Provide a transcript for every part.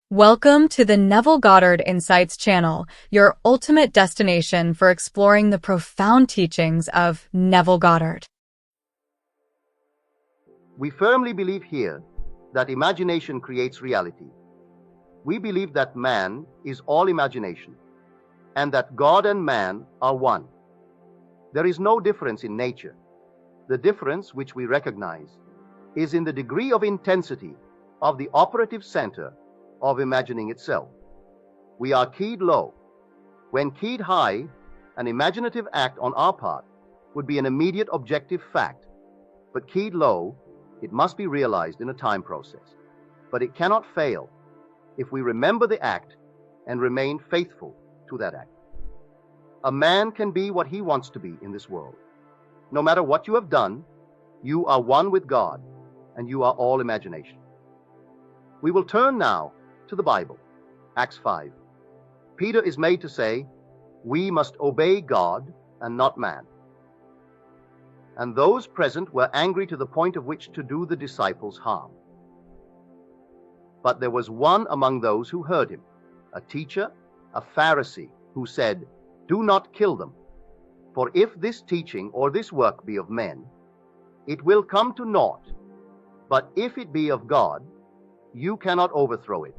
Welcome to the Neville Goddard Insights channel, your ultimate destination for exploring the profound teachings of Neville Goddard. We firmly believe here that imagination creates reality. We believe that man is all imagination, and that God and man are one. There is no difference in nature. The difference which we recognize is in the degree of intensity of the operative center of imagining itself. We are keyed low. When keyed high, an imaginative act on our part would be an immediate objective fact, but keyed low, it must be realized in a time process. But it cannot fail if we remember the act and remain faithful to that act. A man can be what he wants to be in this world. No matter what you have done, you are one with God, and you are all imagination. We will turn now to the Bible, Acts 5. Peter is made to say, we must obey God and not man. And those present were angry to the point of which to do the disciples harm. But there was one among those who heard him, a teacher, a Pharisee, who said, do not kill them. For if this teaching or this work be of men, it will come to naught. But if it be of God, you cannot overthrow it,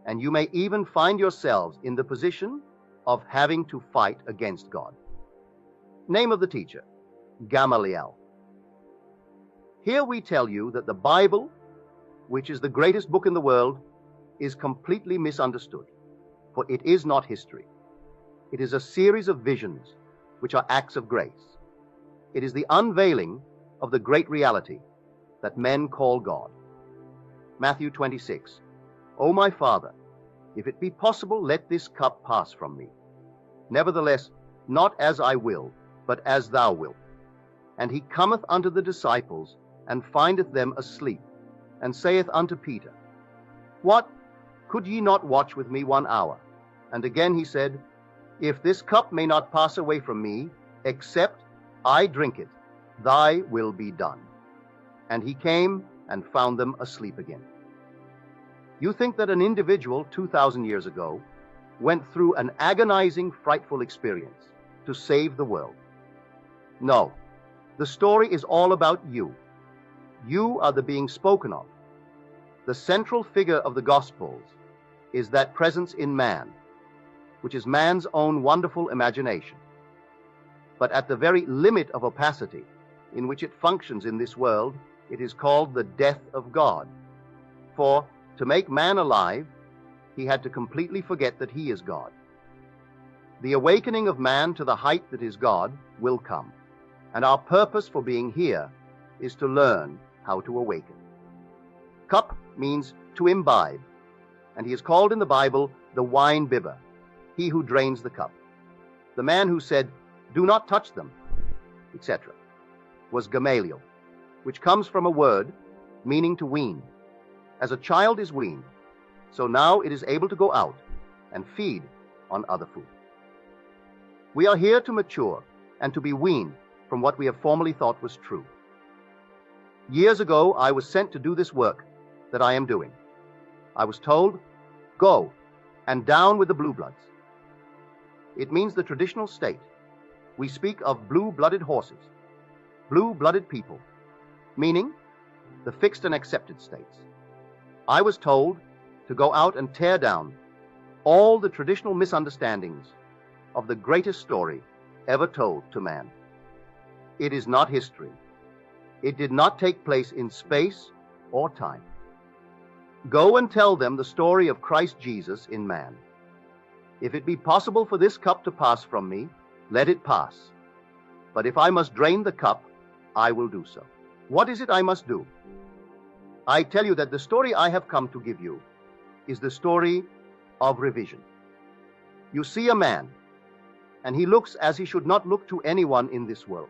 and you may even find yourselves in the position of having to fight against God. Name of the teacher, Gamaliel. Here we tell you that the Bible, which is the greatest book in the world, is completely misunderstood, for it is not history. It is a series of visions which are acts of grace. It is the unveiling of the great reality that men call God. Matthew 26. O my Father, if it be possible, let this cup pass from me. Nevertheless, not as I will, but as thou wilt. And he cometh unto the disciples, and findeth them asleep, and saith unto Peter, What? Could ye not watch with me 1 hour? And again he said, If this cup may not pass away from me, except I drink it, thy will be done. And he came and found them asleep again. You think that an individual 2,000 years ago went through an agonizing, frightful experience to save the world. No, the story is all about you. You are the being spoken of. The central figure of the Gospels is that presence in man, which is man's own wonderful imagination. But at the very limit of opacity in which it functions in this world, it is called the death of God. For to make man alive, he had to completely forget that he is God. The awakening of man to the height that is God will come, and our purpose for being here is to learn how to awaken. Cup means to imbibe, and he is called in the Bible the wine bibber, he who drains the cup. The man who said, do not touch them, etc., was Gamaliel, which comes from a word meaning to wean. As a child is weaned, so now it is able to go out and feed on other food. We are here to mature and to be weaned from what we have formerly thought was true. Years ago, I was sent to do this work that I am doing. I was told, go and down with the blue bloods. It means the traditional state. We speak of blue-blooded horses, blue-blooded people, meaning the fixed and accepted states. I was told to go out and tear down all the traditional misunderstandings of the greatest story ever told to man. It is not history. It did not take place in space or time. Go and tell them the story of Christ Jesus in man. If it be possible for this cup to pass from me, let it pass. But if I must drain the cup, I will do so. What is it I must do? I tell you that the story I have come to give you is the story of revision. You see a man, and he looks as he should not look to anyone in this world.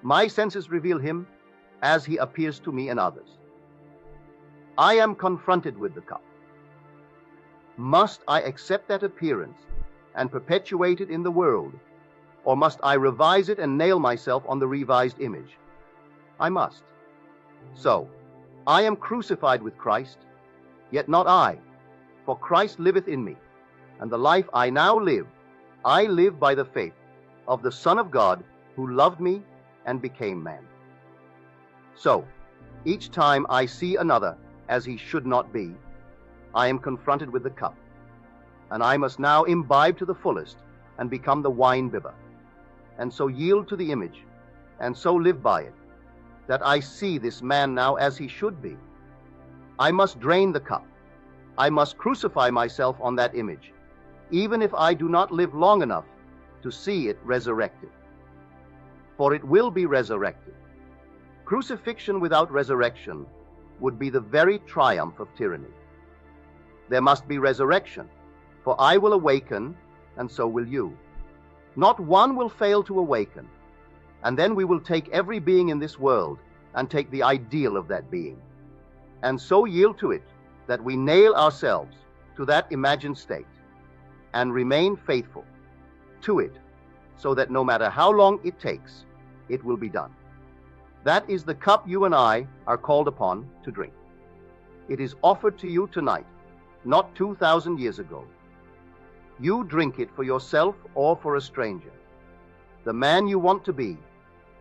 My senses reveal him as he appears to me and others. I am confronted with the cup. Must I accept that appearance and perpetuate it in the world, or must I revise it and nail myself on the revised image? I must. So, I am crucified with Christ, yet not I, for Christ liveth in me, and the life I now live, I live by the faith of the Son of God, who loved me and became man. So, each time I see another as he should not be, I am confronted with the cup, and I must now imbibe to the fullest and become the wine bibber, and so yield to the image, and so live by it, that I see this man now as he should be. I must drain the cup. I must crucify myself on that image, even if I do not live long enough to see it resurrected. For it will be resurrected. Crucifixion without resurrection would be the very triumph of tyranny. There must be resurrection, for I will awaken, and so will you. Not one will fail to awaken, and then we will take every being in this world and take the ideal of that being, and so yield to it that we nail ourselves to that imagined state and remain faithful to it, so that no matter how long it takes, it will be done. That is the cup you and I are called upon to drink. It is offered to you tonight, not 2,000 years ago. You drink it for yourself or for a stranger. The man you want to be,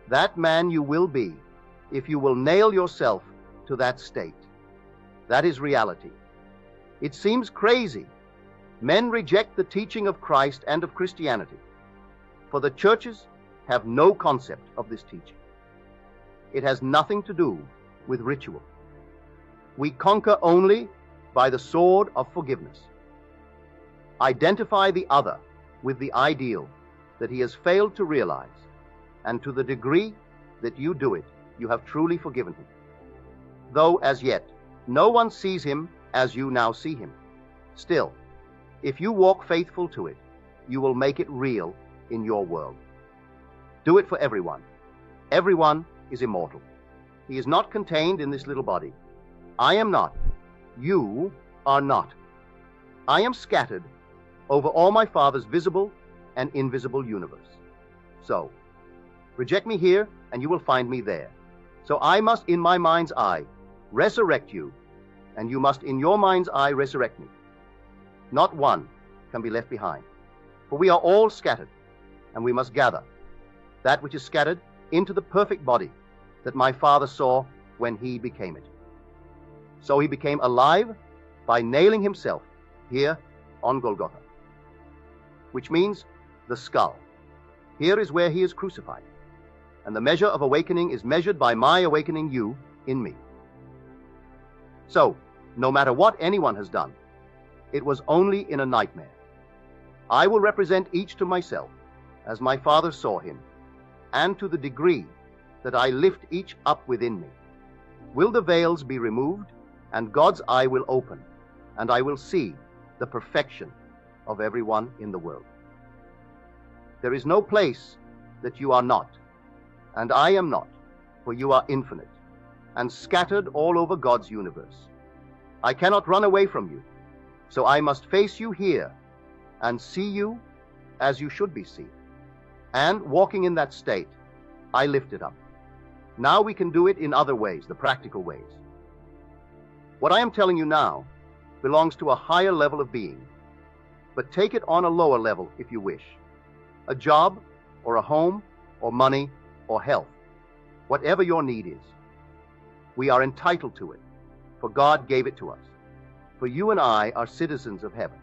that man you will be, if you will nail yourself to that state. That is reality. It seems crazy. Men reject the teaching of Christ and of Christianity, for the churches have no concept of this teaching. It has nothing to do with ritual. We conquer only by the sword of forgiveness. Identify the other with the ideal that he has failed to realize, and to the degree that you do it, you have truly forgiven him. Though as yet no one sees him as you now see him, still, if you walk faithful to it, you will make it real in your world. Do it for everyone. Everyone is immortal. He is not contained in this little body. I am not. You are not. I am scattered over all my Father's visible and invisible universe. So, reject me here, and you will find me there. So I must, in my mind's eye, resurrect you, and you must, in your mind's eye, resurrect me. Not one can be left behind, for we are all scattered, and we must gather that which is scattered into the perfect body that my Father saw when he became it. So he became alive by nailing himself here on Golgotha, which means the skull. Here is where he is crucified, and the measure of awakening is measured by my awakening you in me. So, no matter what anyone has done, it was only in a nightmare. I will represent each to myself, as my Father saw him, and to the degree that I lift each up within me, will the veils be removed, and God's eye will open, and I will see the perfection of everyone in the world. There is no place that you are not, and I am not, for you are infinite, and scattered all over God's universe. I cannot run away from you, so I must face you here, and see you as you should be seen. And walking in that state, I lift it up. Now we can do it in other ways, the practical ways. What I am telling you now belongs to a higher level of being, but take it on a lower level if you wish. A job, or a home, or money, or health, whatever your need is. We are entitled to it, for God gave it to us. For you and I are citizens of heaven.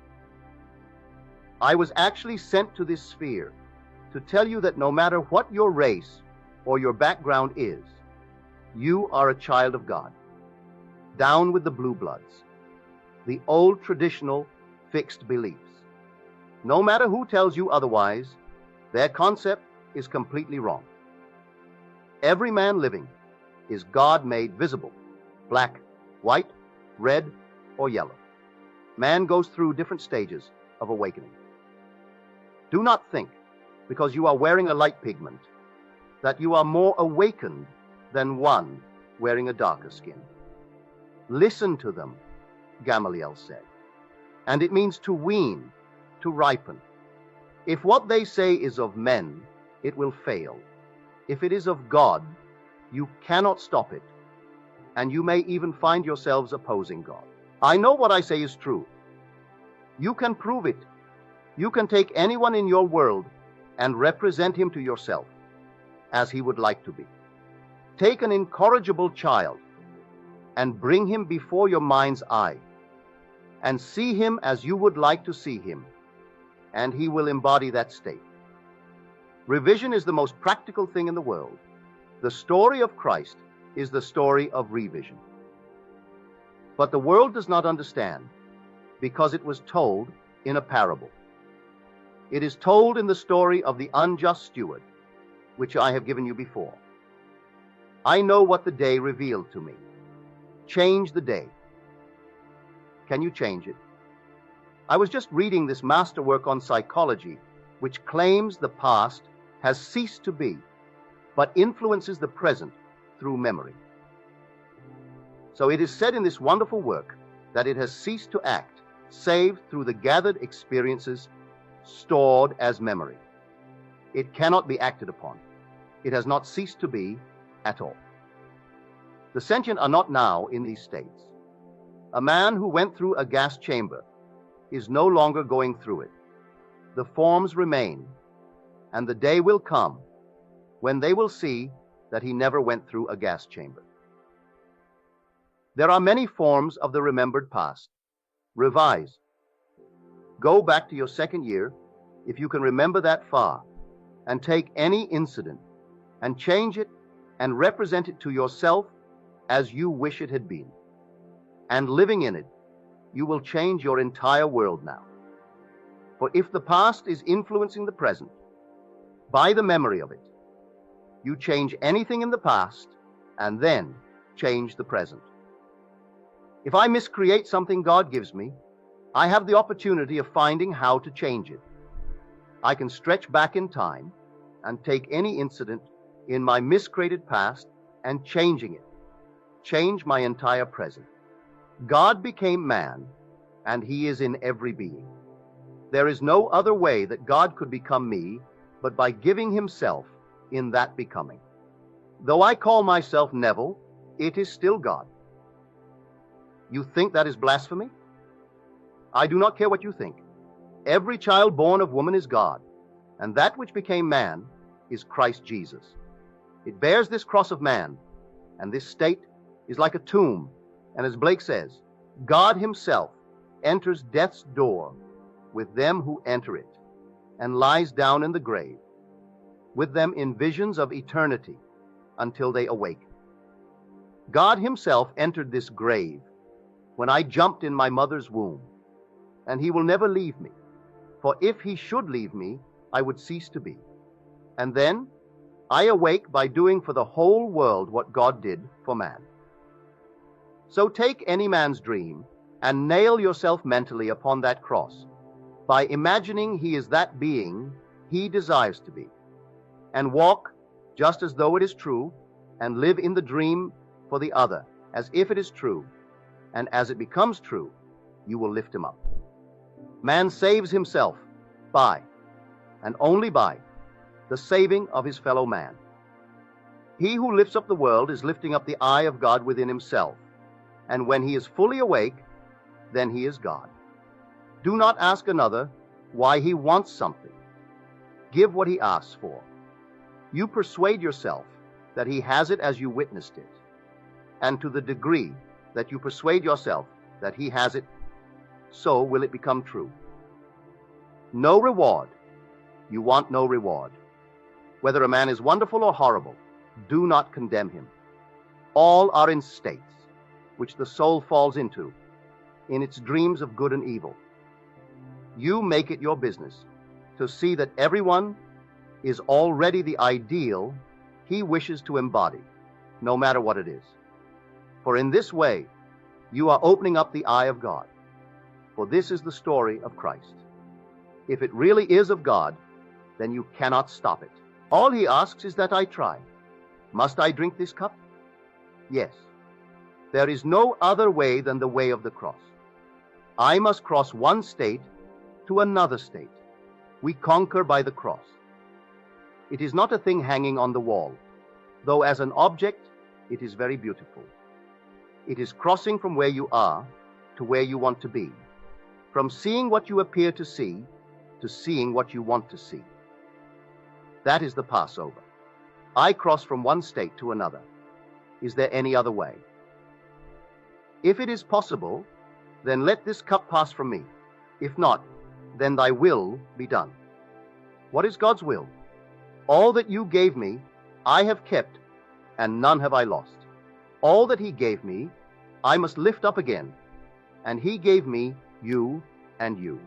I was actually sent to this sphere to tell you that no matter what your race or your background is, you are a child of God. Down with the blue bloods, the old traditional fixed beliefs. No matter who tells you otherwise, their concept is completely wrong. Every man living is God made visible, black, white, red, or yellow. Man goes through different stages of awakening. Do not think, because you are wearing a light pigment, that you are more awakened than one wearing a darker skin. Listen to them, Gamaliel said. And it means to wean, to ripen. If what they say is of men, it will fail. If it is of God, you cannot stop it, and you may even find yourselves opposing God. I know what I say is true, You can prove it. You can take anyone in your world and represent him to yourself as he would like to be. Take an incorrigible child and bring him before your mind's eye and see him as you would like to see him, and he will embody that state. Revision is the most practical thing in the world. The story of Christ is the story of revision. But the world does not understand because it was told in a parable. It is told in the story of the unjust steward, which I have given you before. I know what the day revealed to me. Change the day. Can you change it? I was just reading this masterwork on psychology, which claims the past has ceased to be, but influences the present through memory. So it is said in this wonderful work that it has ceased to act, save through the gathered experiences stored as memory. It cannot be acted upon. It has not ceased to be at all. The sentient are not now in these states. A man who went through a gas chamber is no longer going through it. The forms remain, and the day will come when they will see that he never went through a gas chamber. There are many forms of the remembered past. Revise. Go back to your second year, if you can remember that far, and take any incident and change it and represent it to yourself as you wish it had been. And living in it, you will change your entire world now. For if the past is influencing the present, by the memory of it, you change anything in the past and then change the present. If I miscreate something God gives me, I have the opportunity of finding how to change it. I can stretch back in time and take any incident in my miscreated past and changing it, change my entire present. God became man, and he is in every being. There is no other way that God could become me but by giving himself in that becoming. Though I call myself Neville, it is still God. You think that is blasphemy? I do not care what you think. Every child born of woman is God, and that which became man is Christ Jesus. It bears this cross of man, and this state is like a tomb, and as Blake says, God himself enters death's door with them who enter it, and lies down in the grave, with them in visions of eternity until they awake. God himself entered this grave when I jumped in my mother's womb, and he will never leave me, for if he should leave me, I would cease to be. And then I awake by doing for the whole world what God did for man. So take any man's dream and nail yourself mentally upon that cross by imagining he is that being he desires to be, and walk just as though it is true, and live in the dream for the other as if it is true, and as it becomes true, you will lift him up. Man saves himself by, and only by, the saving of his fellow man. He who lifts up the world is lifting up the eye of God within himself, and when he is fully awake, then he is God. Do not ask another why he wants something. Give what he asks for. You persuade yourself that he has it as you witnessed it, and to the degree that you persuade yourself that he has it, so will it become true. No reward. You want no reward. Whether a man is wonderful or horrible, do not condemn him. All are in states which the soul falls into, in its dreams of good and evil. You make it your business to see that everyone is already the ideal he wishes to embody, no matter what it is. For in this way, you are opening up the eye of God. For this is the story of Christ. If it really is of God, then you cannot stop it. All he asks is that I try. Must I drink this cup? Yes. There is no other way than the way of the cross. I must cross one state to another state. We conquer by the cross. It is not a thing hanging on the wall, though as an object it is very beautiful. It is crossing from where you are to where you want to be. from seeing what you appear to see to seeing what you want to see. That is the Passover. I cross from one state to another. Is there any other way? If it is possible, then let this cup pass from me. If not, then thy will be done. What is God's will? All that you gave me, I have kept, and none have I lost. All that he gave me, I must lift up again, and he gave me you and you.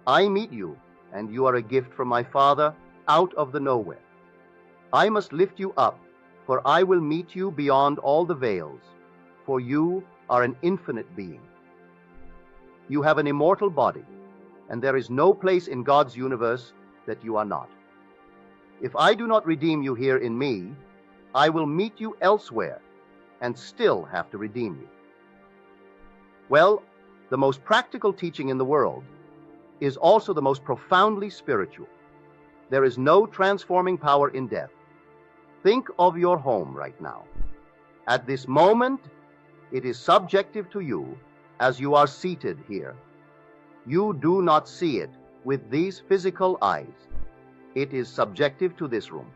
I meet you, and you are a gift from my Father out of the nowhere. I must lift you up, for I will meet you beyond all the veils, for you are an infinite being. You have an immortal body, and there is no place in God's universe that you are not. If I do not redeem you here in me, I will meet you elsewhere and still have to redeem you. Well, the most practical teaching in the world is also the most profoundly spiritual. There is no transforming power in death. Think of your home right now. At this moment, it is subjective to you as you are seated here. You do not see it with these physical eyes. It is subjective to this room.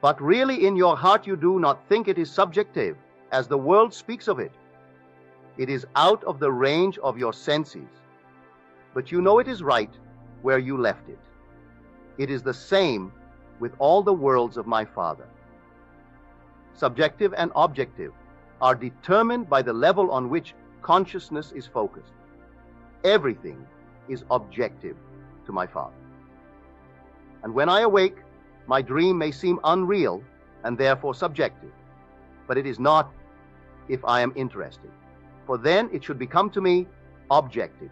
But really in your heart you do not think it is subjective as the world speaks of it. It is out of the range of your senses. But you know it is right where you left it. It is the same with all the worlds of my Father. Subjective and objective are determined by the level on which consciousness is focused. Everything is objective to my Father. And when I awake, my dream may seem unreal and therefore subjective, but it is not if I am interested, for then it should become to me objective,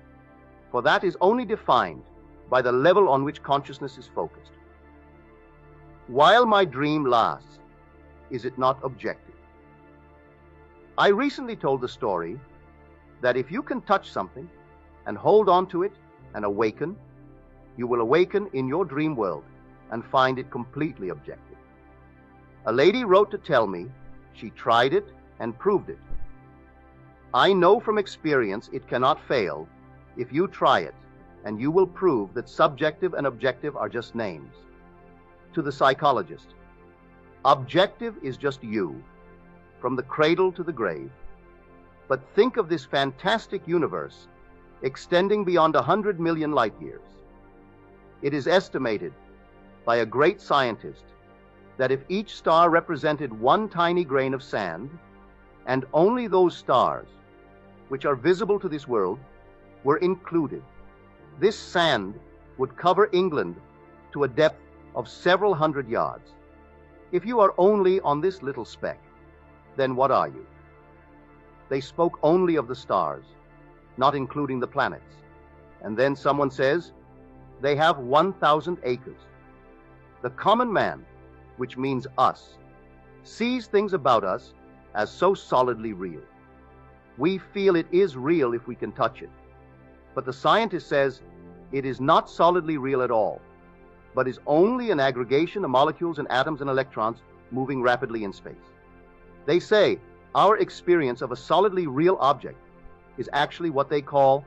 for that is only defined by the level on which consciousness is focused. While my dream lasts, is it not objective? I recently told the story that if you can touch something and hold on to it and awaken, you will awaken in your dream world and find it completely objective. A lady wrote to tell me she tried it and proved it. I know from experience it cannot fail if you try it, and you will prove that subjective and objective are just names. To the psychologist, objective is just you, from the cradle to the grave. But think of this fantastic universe extending beyond 100 million light years. It is estimated by a great scientist that if each star represented one tiny grain of sand, and only those stars which are visible to this world were included, this sand would cover England to a depth of several hundred yards. If you are only on this little speck, then what are you? They spoke only of the stars, not including the planets. And then someone says, they have 1,000 acres. The common man, which means us, sees things about us as so solidly real. We feel it is real if we can touch it. But the scientist says it is not solidly real at all, but is only an aggregation of molecules and atoms and electrons moving rapidly in space. They say our experience of a solidly real object is actually what they call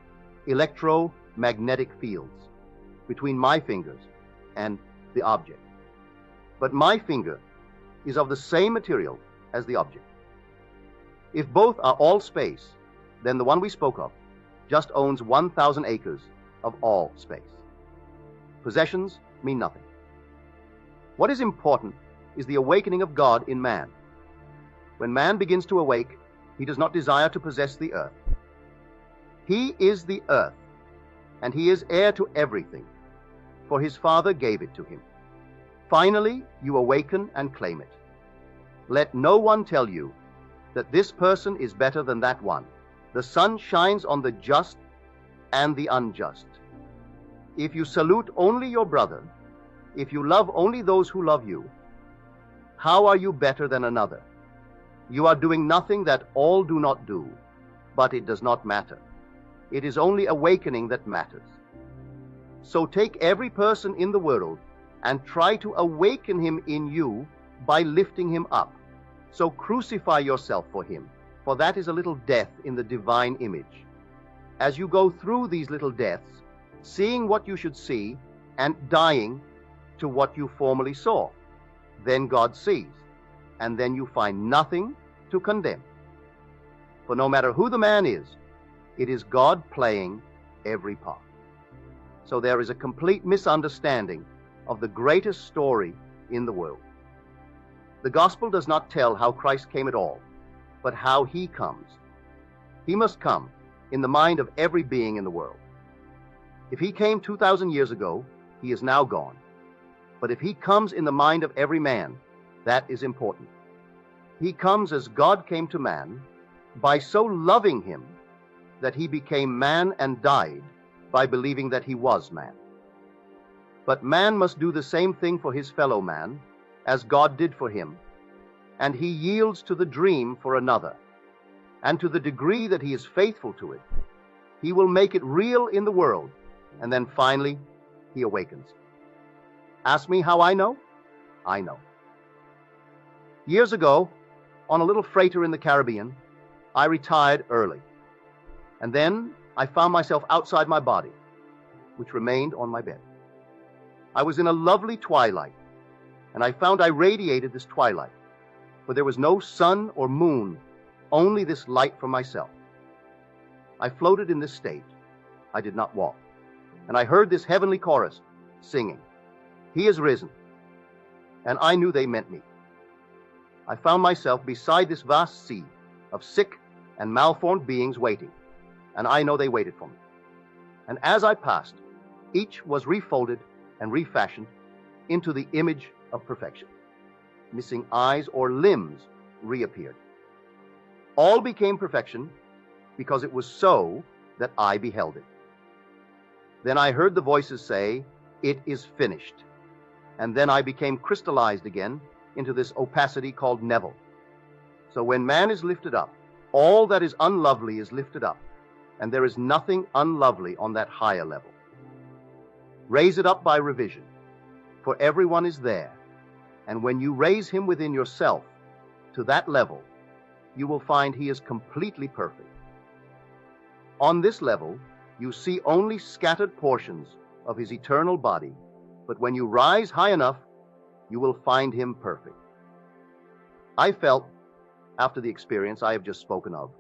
electromagnetic fields between my fingers and the object. But my finger is of the same material as the object. If both are all space, then the one we spoke of just owns 1,000 acres of all space. Possessions mean nothing. What is important is the awakening of God in man. When man begins to awake, he does not desire to possess the earth. He is the earth, and he is heir to everything, for his Father gave it to him. Finally, you awaken and claim it. Let no one tell you that this person is better than that one. The sun shines on the just and the unjust. If you salute only your brother, if you love only those who love you, how are you better than another? You are doing nothing that all do not do, but it does not matter. It is only awakening that matters. So take every person in the world and try to awaken him in you by lifting him up. So crucify yourself for him, for that is a little death in the divine image. as you go through these little deaths, seeing what you should see and dying to what you formerly saw. Then God sees, and then you find nothing to condemn. For no matter who the man is, it is God playing every part. So there is a complete misunderstanding of the greatest story in the world. The gospel does not tell how Christ came at all, but how he comes. He must come in the mind of every being in the world. If he came 2,000 years ago, he is now gone. But if he comes in the mind of every man, that is important. He comes as God came to man, by so loving him that he became man and died by believing that he was man. But man must do the same thing for his fellow man as God did for him, and he yields to the dream for another. And to the degree that he is faithful to it, he will make it real in the world, and then finally he awakens. Ask me how I know? I know. Years ago, on a little freighter in the Caribbean, I retired early. And then I found myself outside my body, which remained on my bed. I was in a lovely twilight, and I found I radiated this twilight, for there was no sun or moon, only this light from myself. I floated in this state. I did not walk. And I heard this heavenly chorus singing, "He is risen." And I knew they meant me. I found myself beside this vast sea of sick and malformed beings waiting, and I know they waited for me. And as I passed, each was refolded and refashioned into the image of perfection. Missing eyes or limbs reappeared. All became perfection because it was so that I beheld it. Then I heard the voices say, "It is finished." And then I became crystallized again into this opacity called Neville. So when man is lifted up, all that is unlovely is lifted up, and there is nothing unlovely on that higher level. Raise it up by revision, for everyone is there, and when you raise him within yourself to that level, you will find he is completely perfect. On this level, you see only scattered portions of his eternal body, but when you rise high enough, you will find him perfect. I felt, after the experience I have just spoken of,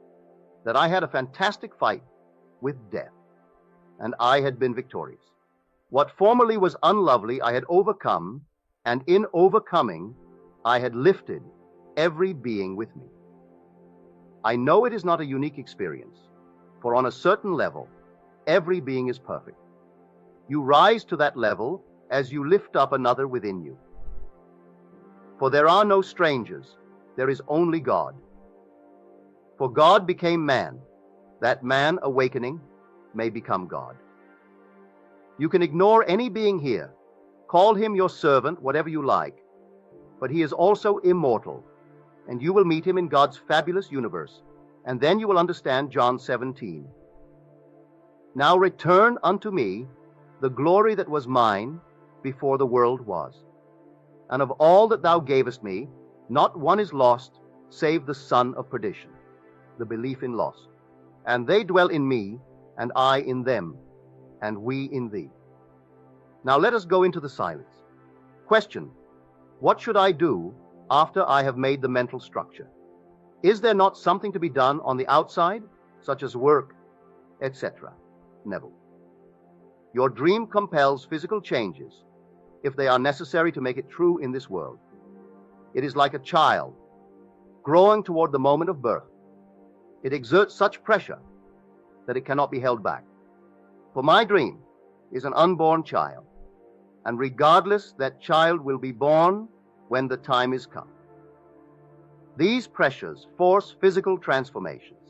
that I had a fantastic fight with death, and I had been victorious. What formerly was unlovely I had overcome, and in overcoming, I had lifted every being with me. I know it is not a unique experience, for on a certain level, every being is perfect. You rise to that level as you lift up another within you. For there are no strangers, there is only God. For God became man, that man awakening may become God. You can ignore any being here, call him your servant, whatever you like, but he is also immortal, and you will meet him in God's fabulous universe, and then you will understand John 17. Now return unto me the glory that was mine before the world was. And of all that thou gavest me, not one is lost, save the son of perdition, the belief in loss. And they dwell in me, and I in them, and we in thee. Now let us go into the silence. Question: what should I do after I have made the mental structure? Is there not something to be done on the outside, such as work, etc.? Neville. Your dream compels physical changes, if they are necessary to make it true in this world. It is like a child growing toward the moment of birth. It exerts such pressure that it cannot be held back. For my dream is an unborn child, and regardless, that child will be born when the time is come. These pressures force physical transformations.